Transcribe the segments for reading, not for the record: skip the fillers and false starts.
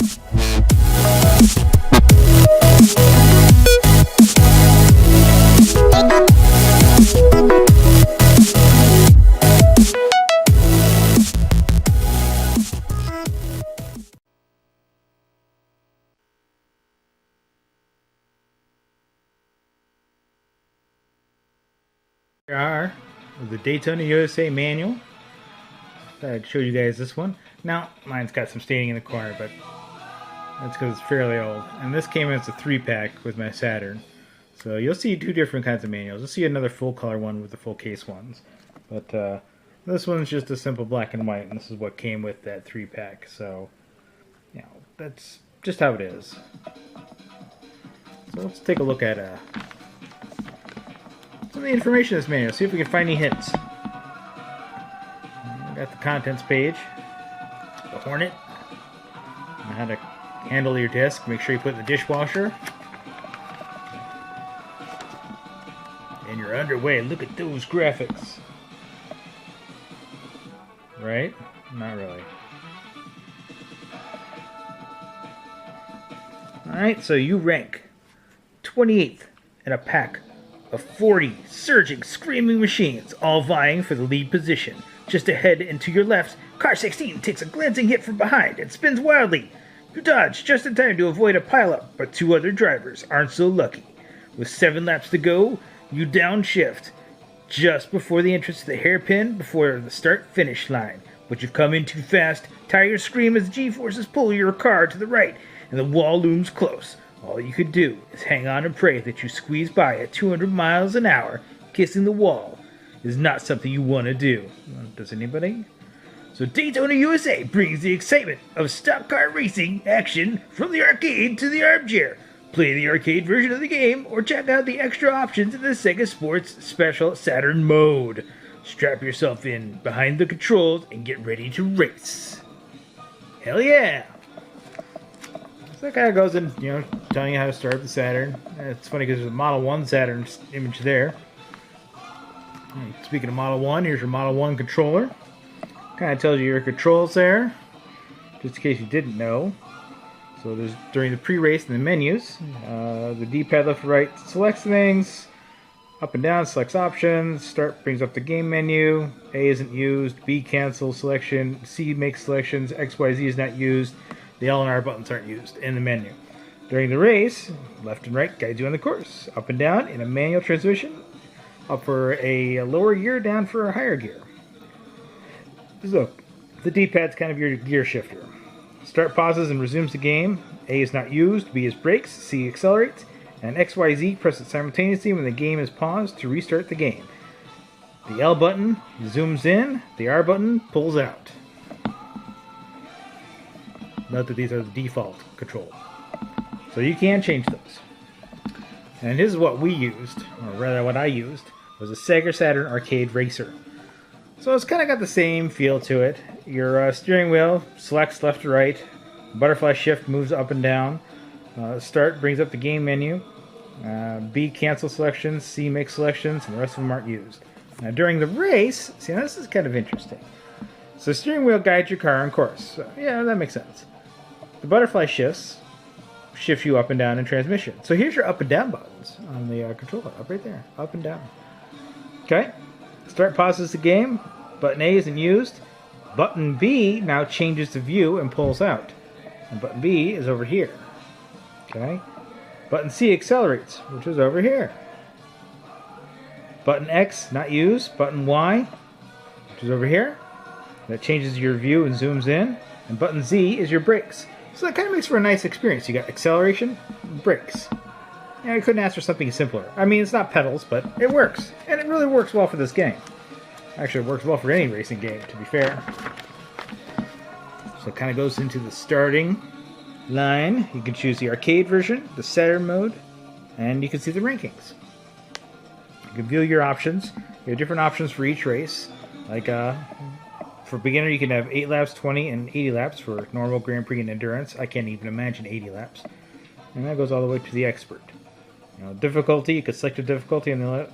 Here are the DaytonaUSA manual. I showed you guys this one. Now, mine's got some staining in the corner, but that's because it's fairly old. And this came as a 3-pack with my Saturn. So you'll see two different kinds of manuals. You'll see another full color one with the full case ones. But this one's just a simple black and white, and this is what came with that 3-pack. So, you know, that's just how it is. So let's take a look at some of the information in this manual, see if we can find any hints. Got the contents page, the Hornet, and how to handle your disc. Make sure you put it in the dishwasher. And you're underway. Look at those graphics. Right? Not really. Alright, so you rank 28th in a pack of 40 surging, screaming machines, all vying for the lead position. Just ahead and to your left, car 16 takes a glancing hit from behind and spins wildly. You dodge just in time to avoid a pileup, but two other drivers aren't so lucky. With 7 laps to go, you downshift just before the entrance to the hairpin before the start-finish line. But you've come in too fast, tires scream as G-forces pull your car to the right, and the wall looms close. All you could do is hang on and pray that you squeeze by at 200 miles an hour. Kissing the wall is not something you want to do. Does anybody? So DaytonaUSA brings the excitement of stock car racing action from the arcade to the armchair. Play the arcade version of the game or check out the extra options in the Sega Sports Special Saturn mode. Strap yourself in behind the controls and get ready to race. Hell yeah! So that kind of goes in, you know, telling you how to start the Saturn. It's funny because there's a Model 1 Saturn image there. Speaking of Model 1, here's your Model 1 controller. Kind of tells you your controls there, just in case you didn't know. So there's during the pre-race in the menus, the D-pad left to right selects things, up and down selects options, start brings up the game menu, A isn't used, B cancels selection, C makes selections, X, Y, Z is not used. The L and R buttons aren't used in the menu. During the race, left and right guides you on the course. Up and down in a manual transmission. Up for a lower gear, down for a higher gear. So, the D-pad's kind of your gear shifter. Start pauses and resumes the game. A is not used, B is brakes, C accelerates, and X, Y, Z press it simultaneously when the game is paused to restart the game. The L button zooms in, the R button pulls out. Note that these are the default controls. So you can change those. And this is what we used, or rather what I used, was a Sega Saturn Arcade Racer. So it's kind of got the same feel to it. Your steering wheel selects left to right, butterfly shift moves up and down, start brings up the game menu, B cancel selections, C make selections, and the rest of them aren't used. Now during the race, see now this is kind of interesting. So steering wheel guides your car on course. So, yeah, that makes sense. The butterfly shifts you up and down in transmission. So here's your up and down buttons on the controller, up right there, up and down. Okay, start pauses the game. Button A isn't used. Button B now changes the view and pulls out. And button B is over here. Okay, button C accelerates, which is over here. Button X not used. Button Y, which is over here. That changes your view and zooms in. And button Z is your brakes. So that kind of makes for a nice experience. You got acceleration, brakes. Yeah, I couldn't ask for something simpler. I mean, it's not pedals, but it works. And it really works well for this game. Actually, it works well for any racing game, to be fair. So it kind of goes into the starting line. You can choose the arcade version, the Saturn mode, and you can see the rankings. You can view your options. You have different options for each race. Like, for beginner, you can have 8 laps, 20, and 80 laps for normal Grand Prix and endurance. I can't even imagine 80 laps. And that goes all the way to the expert. You know, difficulty, you can select a difficulty on the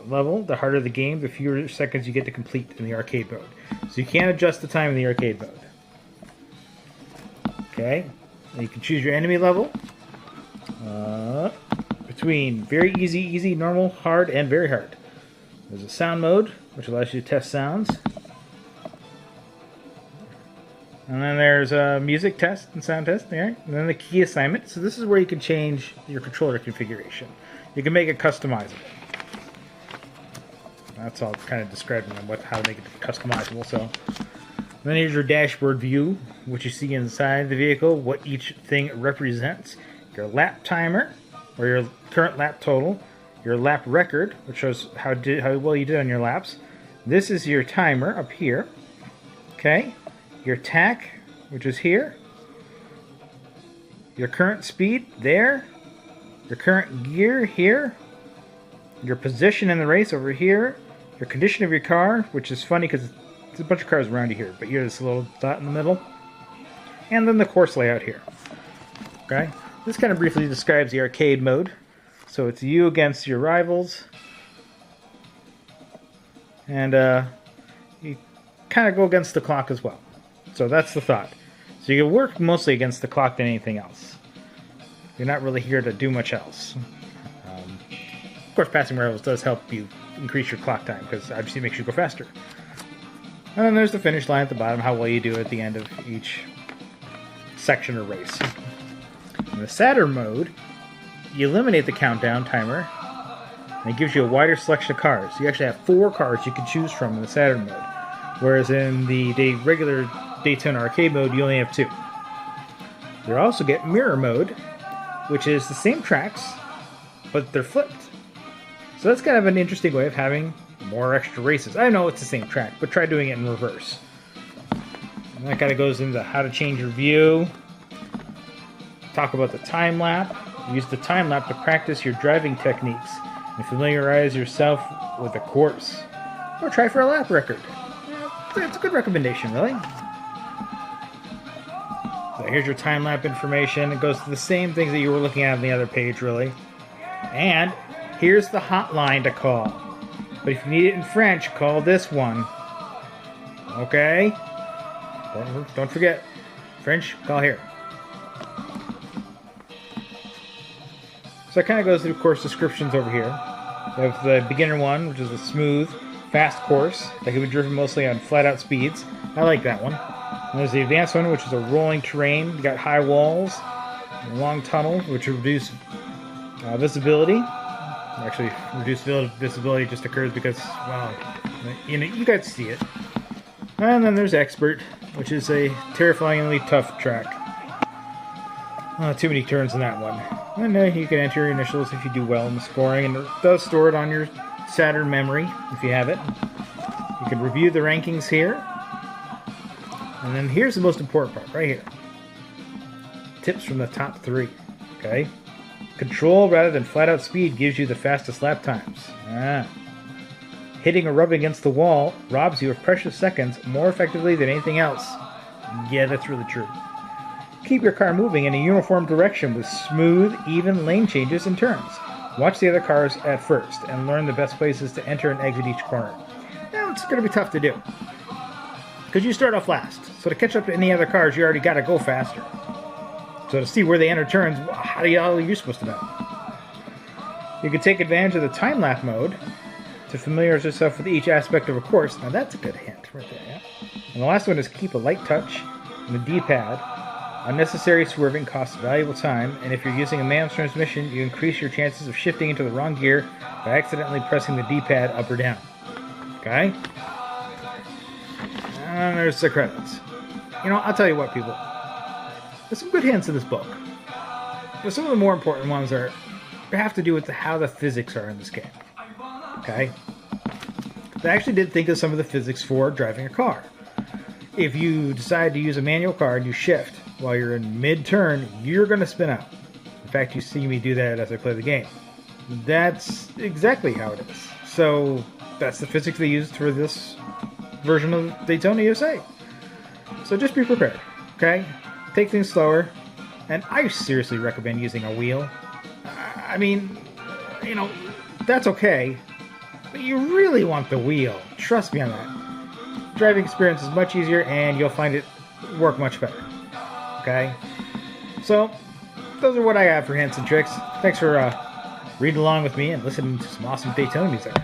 level. The harder the game, the fewer seconds you get to complete in the arcade mode. So you can't adjust the time in the arcade mode. Okay. And you can choose your enemy level between very easy, easy, normal, hard, and very hard. There's a sound mode, which allows you to test sounds. And then there's a music test and sound test there. And then the key assignment. So this is where you can change your controller configuration. You can make it customizable. That's all kind of describing how to make it customizable. So then here's your dashboard view, which you see inside the vehicle, what each thing represents. Your lap timer, or your current lap total. Your lap record, which shows how well you did on your laps. This is your timer up here. Okay. Your tack, which is here. Your current speed there. Your current gear here. Your position in the race over here. Your condition of your car, which is funny because there's a bunch of cars around you here, but you're this little dot in the middle. And then the course layout here. Okay? This kind of briefly describes the arcade mode. So it's you against your rivals. And you kind of go against the clock as well. So that's the thought. So you work mostly against the clock than anything else. You're not really here to do much else. Of course, passing rivals does help you increase your clock time, because obviously it makes you go faster. And then there's the finish line at the bottom, how well you do at the end of each section or race. In the Saturn mode, you eliminate the countdown timer, and it gives you a wider selection of cars. You actually have 4 cars you can choose from in the Saturn mode, whereas in the regular Daytona arcade mode, you only have 2. You also get mirror mode, which is the same tracks, but they're flipped. So that's kind of an interesting way of having more extra races. I know it's the same track, but try doing it in reverse. And that kind of goes into how to change your view. Talk about the time lap. Use the time lap to practice your driving techniques and familiarize yourself with the course. Or try for a lap record. It's a good recommendation, really. So here's your time lap information. It goes to the same things that you were looking at on the other page, really. And here's the hotline to call. But if you need it in French, call this one. Okay? Don't forget. French, call here. So it kind of goes through course descriptions over here. You have the beginner one, which is a smooth, fast course that can be driven mostly on flat-out speeds. I like that one. And there's the advanced one, which is a rolling terrain. You got high walls, a long tunnel, which reduce visibility. Actually, reduced visibility just occurs because, well, you guys see it. And then there's Expert, which is a terrifyingly tough track. Too many turns in that one. And you can enter your initials if you do well in the scoring, and it does store it on your Saturn memory if you have it. You can review the rankings here. And then here's the most important part, right here. Tips from the top 3. Okay? Control rather than flat-out speed gives you the fastest lap times. Hitting or rubbing against the wall robs you of precious seconds more effectively than anything else. Yeah, that's really true. Keep your car moving in a uniform direction with smooth, even lane changes and turns. Watch the other cars at first and learn the best places to enter and exit each corner. Now, it's going to be tough to do, because you start off last. So to catch up to any other cars, you already got to go faster. So to see where they enter turns, how are you supposed to know? You can take advantage of the time lap mode to familiarize yourself with each aspect of a course. Now that's a good hint right there, yeah? And the last one is keep a light touch on the D-pad. Unnecessary swerving costs valuable time, and if you're using a manual transmission, you increase your chances of shifting into the wrong gear by accidentally pressing the D-pad up or down. Okay? And there's the credits. I'll tell you what, people. There's some good hints in this book. But some of the more important ones have to do with how the physics are in this game. Okay? They actually did think of some of the physics for driving a car. If you decide to use a manual car and you shift while you're in mid-turn, you're going to spin out. In fact, you see me do that as I play the game. That's exactly how it is. So that's the physics they used for this version of DaytonaUSA. So just be prepared, okay? Take things slower, and I seriously recommend using a wheel. I mean, that's okay, but you really want the wheel. Trust me on that. Driving experience is much easier, and you'll find it work much better. Okay? So, those are what I got for hints and tricks. Thanks for reading along with me and listening to some awesome Daytona music.